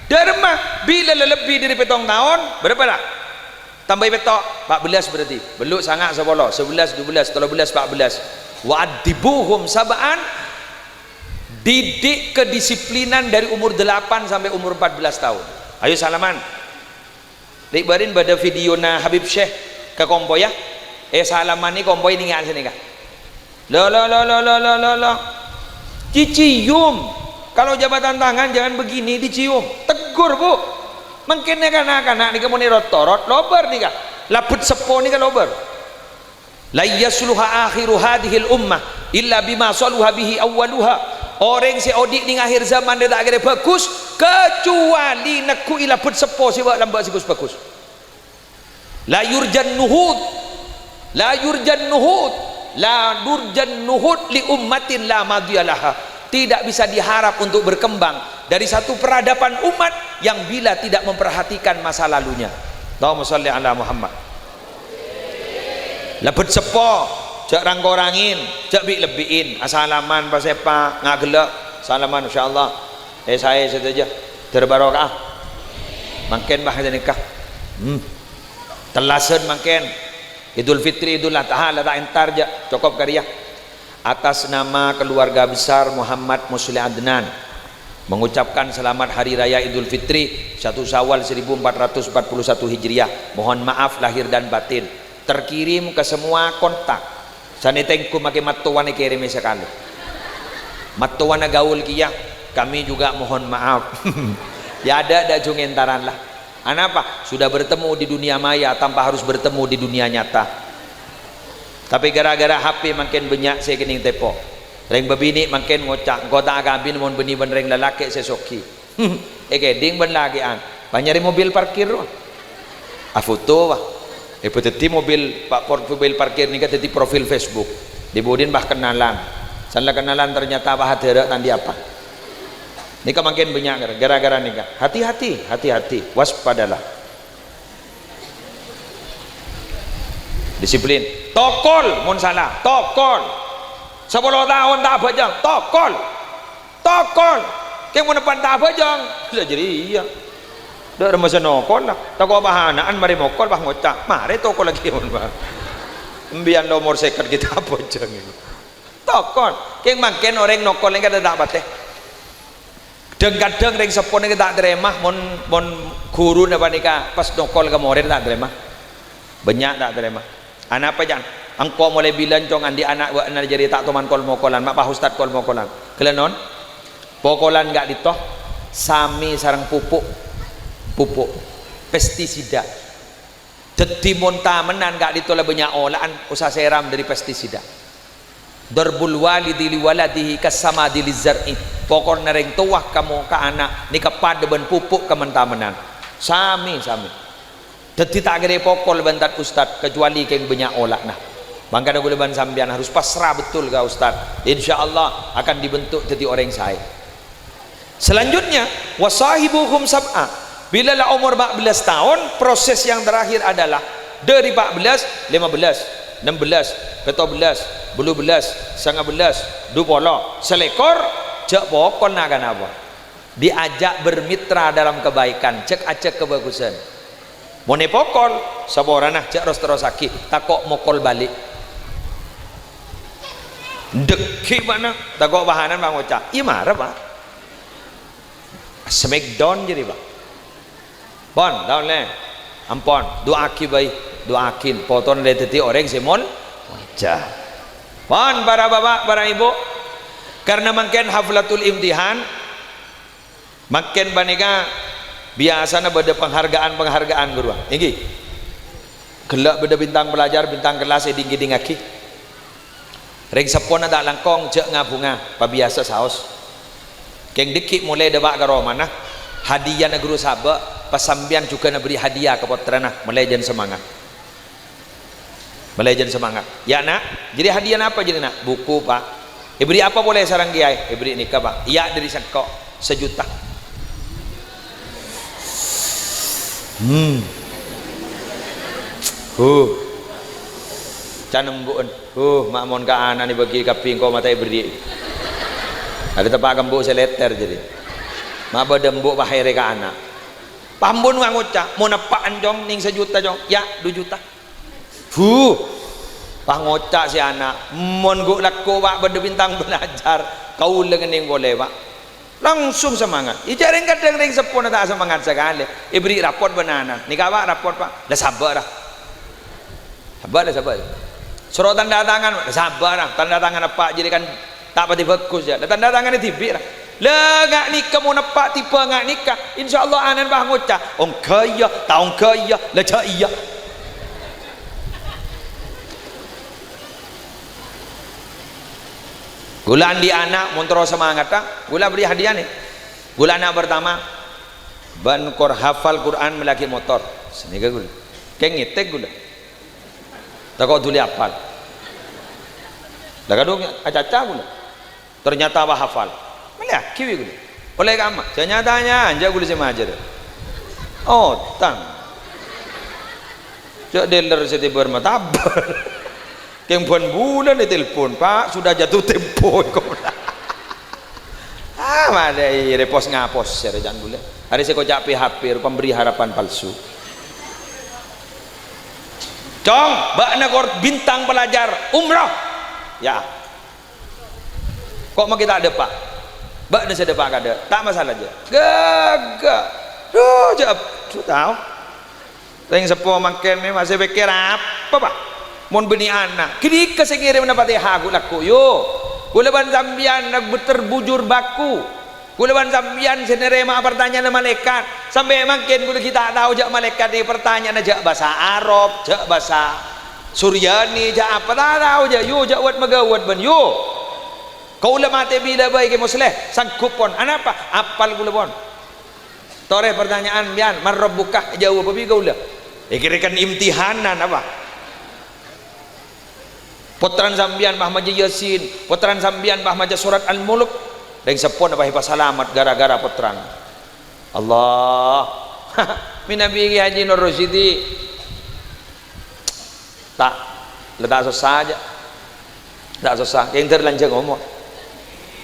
derma bila lebih dari petong tahun berapa lah tambah petok 14 berarti beluk sangat 10 11 12 13 14 wa'adibuhum sab'an didik kedisiplinan dari umur 8 sampai umur 14 tahun ayo salaman dikbarin pada video na Habib Syekh ke kompoy ya salaman ni kompoy ni ngan sini kah lo cicium kalau jabatan tangan jangan begini dicium tegur bu mungkin anak-anak ni kamu ni rotorot lober ni kah laput sepo ni kah lober la yasluha akhiru hadhil ummah illa bima saluha bihi awwaluha orang si odik di akhir zaman dia tak kira bagus kecuali neku ilaput sepo si buat lambat sigus bagus la yurjan nuhud la durjan nuhud li ummatin la madiyalaha tidak bisa diharap untuk berkembang dari satu peradaban umat yang bila tidak memperhatikan masa lalunya. Allahumma sholli ala Muhammad. Lebet sepo, cak rangkorangin, cak bik lebiin, asalaman pasepa ngagelak, salaman insyaallah. Saya saja terbarokah. Makin bah nikah. Telasen makin Idul Fitri Idul Adha la tak entar je cukup karya. Atas nama keluarga besar Muhammad Musli Adnan mengucapkan selamat Hari Raya Idul Fitri 1 Syawal 1441 Hijriah. Mohon maaf lahir dan batin. Terkirim ke semua kontak. Sanitengku make matuan kirim sekali. Matuan gaul kia. Kami juga mohon maaf. Ya ada jungentaran lah. Kenapa? Sudah bertemu di dunia maya tanpa harus bertemu di dunia nyata. Tapi gara-gara HP makin banyak saya kening tepo reng babini makin ngocak kota agabin mon beni ben reng lalaki sesoki ding ben lagi an banyari mobil parkir foto wah peteti mobil mobil parkir ni tadi profil Facebook dibudin bah kenalan salah kenalan ternyata bah hadera tandi apa nikah makin banyak gara-gara nikah hati-hati waspadalah disiplin tokol mun salah tokol 10 tahun tak bajang tokol keng mun depan tak bajang sudah jadi iya dah ada masa nokol lah takut bahanaan mari mokol bah ngocak mari tokol lagi mun bah embian nomor second kita bajang itu tokol keng makin orang nokol yang kada tak bateh kadang-kadang ring sepon yang tak terima mon guru napa nikah pas nokol ke murid tak terima banyak tak terima anak apa jangan engkau mulai bilang cong andi anak buat anak jadi tak teman kol mokolan mak pak ustad kol mokolan kelenon pokolan gak ditoh sami sarang pupuk pestisida jadi montamenan gak ditolak banyak olahan usah seram dari pestisida darbul walidi li waladihi kasama di lizar'i pokok nereng tuah kamu ke anak ni kepada ben pupuk kementamenan sami jadi tak kira pokol bantat ustad kecuali keng banyak olak nah bangka ada guleban sambian harus pasrah betul ke ustad insyaallah akan dibentuk jadi orang saya Selanjutnya wasahibuhum sab'a, bila lah umur 14 tahun, proses yang terakhir adalah dari 14, 15, 16, 17, 18, 19, 20, selekor, cek pokok nak kan apa? Diajak bermitra dalam kebaikan, cek acek kebagusan. Mone pokol, saborana cek terus sakit, takok mokol balik. Deki mana? Takok bahanan bang Oca. Iya marah pak. Smackdown jadi pak. Bon, tahun le, ampon, doaki bayi, doakin, poton leteti orang semol, Oca. Bon, para bapak, para ibu, karena makin haflatul imtihan, makin banyak biasanya beda penghargaan guru. Ini gelak beda bintang pelajar, bintang kelas tinggi dingaki. Ring sepon ada langkong cek ngabunga, pa biasa saos. Keng dikit mulai debak karo mana? Hadiah na guru sabak, pasambian juga na beri hadiah ke putrana, mulai jan semangat. Mulai jan semangat. Ya nak, jadi hadiah apa jadi nak? Buku pak. Beri apa boleh sarang kiai? Beri nikah pak. Ya dari sekok 1 juta. Canembun. Makmon ka anak ni bagi kaping kau matai beri. Ada tempat gembuk seleter jadi. Ma badembuk bahire ka anak. Pambun wang Oca, mau nepak anjong ning 1 juta jong. Ya 2 juta. Pah ngocak si anak. Mon guk laku pak beda bintang belajar. Kau lengening boleh pak. Langsung semangat. Ijaring kadang ring sepon tak semangat sekali. Beri raport benanan. Nikah pak raport pak. Dah sabar dah. Sabar. Suruh tanda tangan, sabar lah. Tanda tangan apa jadi kan tak pati bagus ya. Tanda tangan ni tibi lah. Lengak nikah mau nepak tipe ngak nikah. InsyaAllah anan bah ngocak. Ong kaya, taong kaya, lecak iya. Gula di anak montro semangat tak? Gula beri hadiah nih. Gula anak pertama ban kor hafal Quran melaki motor. Sini ke gula. Keng ngitek gula. Tak kau tulis hafal. Dah kadung acaca gula. Ternyata apa hafal. Melihat kiwi gula. Oleh kamu. Ternyatanya anja gula semajer. Oh tang. Cak dealer seti bermatabar. Keng pun bulan di telepon pak sudah jatuh tempo mana repos ngapos saya jangan boleh hari saya kocak PHP pemberi harapan palsu cong bakna kor bintang pelajar umrah ya kok mau kita ada pak bakna saya pak ada tak masalah aja gagak jawab tahu yang sepuh makin ni masih pikir apa pak mon beni anak kini kesengirim mendapat hagu laku yo kuleban sambian nak terbujur baku kuleban sambian senerema pertanyaan malaikat sampai makin kudu kita tahu jak malaikat di pertanyaan jak bahasa Arab jak bahasa Suryani jak apa tak tahu jak yo jak wat megawat ben yo kau le mate bila baik ke musleh sangkup pon anak apa apal kulebon tore pertanyaan bian man rabbuka jawab apa kau le kira-kira imtihanan apa Putran sambian bah maja Yasin, putran sambian bah maja surat Al-Mulk. Deng sepon apa hipas selamat gara-gara putran. Allah. Minabi Haji Nur Rasyidi. Tak letak susah aja. Tak susah. Yang terlanjang ngomong.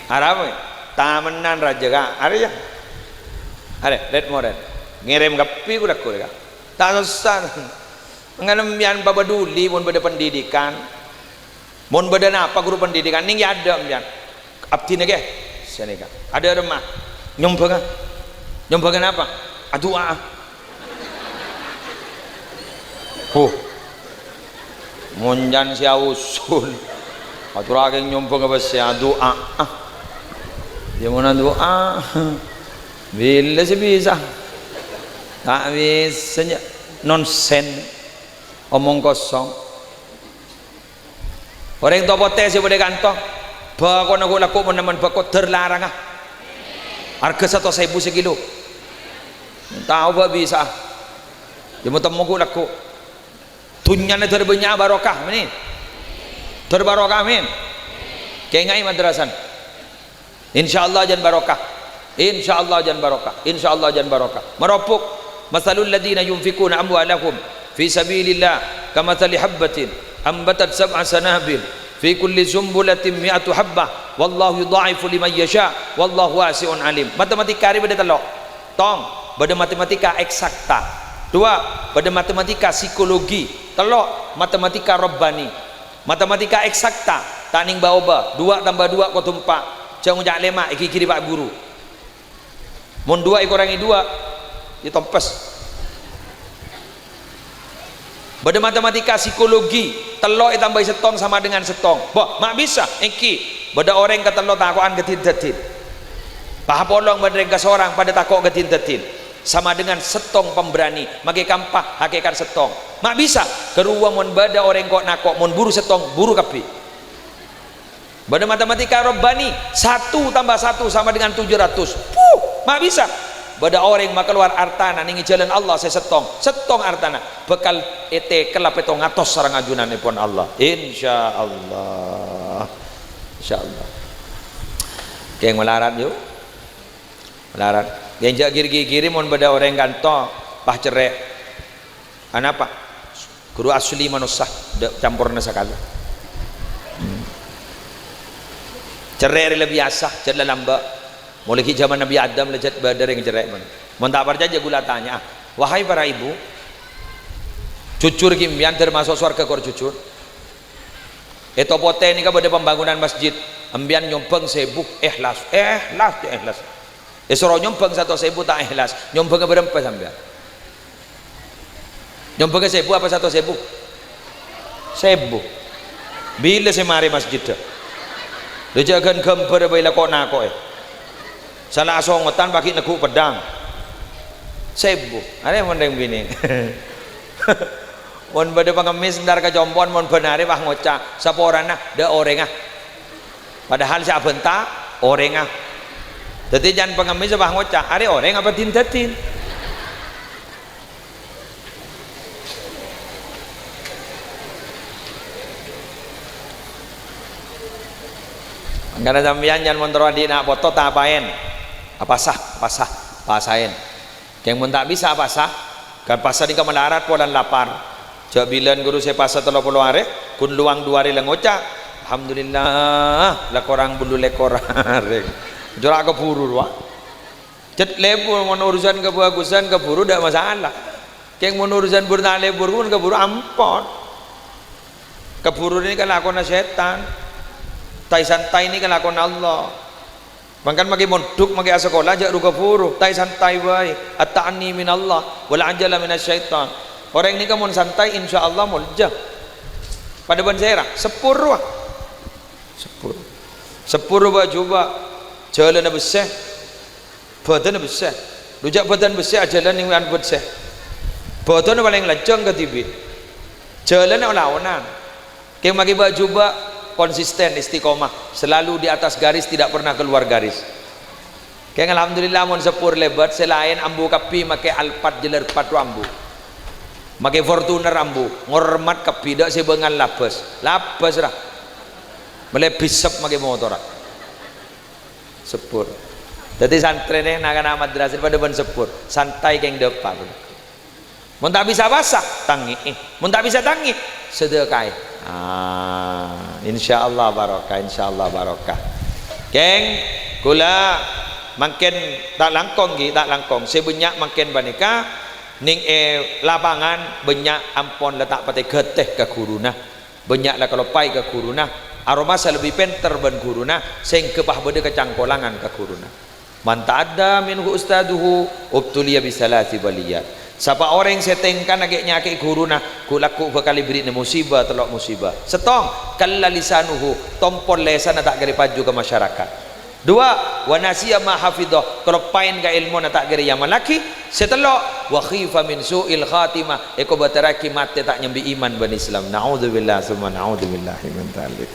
Harap tamenan raja ka. Ada ya? Ada, red moren. Ngirim kapi ku dak ku. Tak susah. Nganambian babaduli mun beda pendidikan. Mon badan apa guru pendidikan ning ya ada mbian abdi nege senega ada remah nyombangan apa doa monjan sia usul atur age nyombang apa sia doa dia mana doa bila sih bisa tak bisa nonsen omong kosong orang tua potes si boleh kantong bakon aku laku meneman bakon terlarang harga 1.000 sekilo tahu ba bisa dia mau temu aku laku tunyanya terbanyak barokah ini terbarokah amin kayak ngai madrasan insyaallah jan barokah insyaallah jan barokah, insyaallah jan barokah. Meropok masalul ladina yunfikuna amwalahum fi sabilillah kamathali habbatin ambatat sab'a sanabil fi kulli sumbulatin mi'atu habbah wallahu yudha'ifu liman yasha wallahu wasi'un alim. Matematika ni benda telok tong, benda matematika eksakta. Dua, benda matematika psikologi. Telok, matematika rabbani. Matematika eksakta tak ning baoba 2 tambah 2 kau tumpak jangan jak lemak iki kiri pak guru mun 2 kurangi 2 ditompes. Benda matematika psikologi telok tambah setong sama dengan setong boh mak bisa iki benda orang ke telok takokan getin-getin paha polong benda ke seorang pada takok getin-getin sama dengan setong pemberani makai kampah hakikat setong mak bisa keruang mun bada orang kok nakok mun buru setong buru kapi. Benda matematika rabbani 1 tambah 1 sama dengan 700 mak bisa bada orang mak keluar artana ning jalan Allah saya setong artana bekal ete kelap itu ngatos sareng ajunanipun Allah insyaallah insyaallah. Keng melarat yuk melarat genjak kiri-kiri mun beda orang kanto pah cerek apa guru asli manusia campurna sakala cerek lebih biasa cerek lamba mulai zaman Nabi Adam lejat badar yang cerek mun tak percaya gula tanya wahai para ibu cucur kimbian termasuk surga kor cucur itu pote ini kan pada pembangunan masjid ambian nyompeng sebuh ikhlas Esoro nyompeng 1.000 tak ikhlas nyompeng berapa sampean nyompeng 1.000 apa 1.000 bila saya mari masjid dia jangan gambar bila kok nakok salah asongotan bagi neguk pedang 1.000 ada yang mendeng bini mon pada pengemis ndar ke jompon mon benari wah ngocak saporana da orengah padahal siapa bentak orengah. Jadi jangan pengemis bah ngocak, are orang apa tindatin. Karena sampeyan jangan montro di nak foto tak apain. Apa sah, pasain. Yang mun tak bisa apa sah, kan pasar di kamelarat polan lapar. Jabilan guru saya pasar 30 hari, kun luang 2 hari ngocak. Alhamdulillah, lah korang bulu lekor arek. Jorak keburu wah. Cet lebur mau urusan kebagusan keburu tidak masalah. Keng mau urusan burna lebur pun keburu ampon. Keburu ini kan lakon setan. Tai santai ini kan lakon Allah. Bahkan magi monduk magi sekolah jak ruga keburu. Tai santai wae. At-ta'ni min Allah wal ajala min syaitan. Orang ini kan mau santai insyaallah mulja. Pada banjera sepur wah. Sepur baju ba jalan besar badan besar rujak badan besar jalan yang besar badan paling lancang ke tibi jalan lawanan yang bagi baju ba konsisten istiqomah selalu di atas garis tidak pernah keluar garis kayak alhamdulillah mon sepur lebat selain ambu kapi make Alphard jeler patu ambu make Fortuner ambu ngormat kapi dak sebengan labas lah melebisap make motor sepur. Jadi santri nak kena madrasah pada ban sepur, santai keng depan. Mun tak bisa basah, tangi. Mun tak bisa tangi, sedekah. Insyaallah barokah. Keng kula makin tak langkong sebanyak makin banika ning lapangan banyak ampon letak pate geteh ke guruna. Banyak lah kalau pai ke guruna. Aroma lebih penter ban guruna sing kepah bede kecangkolangan ke guruna man ta'adda minhu ustaduhu ubtuliya bisalati baliyat siapa orang setengkan agak nyakit guruna kulaku bakal beri musibah telok musibah setong kalla lisanuhu tompol lesan tak gari paju ke masyarakat. 2 wa nasiya ma hafidhah kalau pain ka ilmu tak gari yang laki setelok wa khifa min su'il khatimah eko bataraki mate tak nyambi iman ban Islam. Naudzubillah summa naudzubillahi min dzalik.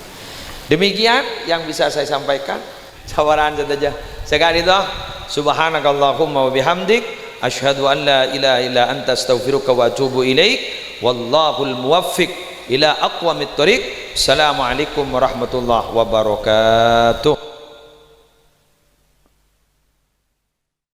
Demikian yang bisa saya sampaikan. Sawaran saja. Sekali itu subhanakallahumma wa bihamdik asyhadu an la ilaha illa anta astaghfiruka wa atubu ilaik wallahul muwaffiq ila aqwamit thoriq. Assalamualaikum warahmatullahi wabarakatuh.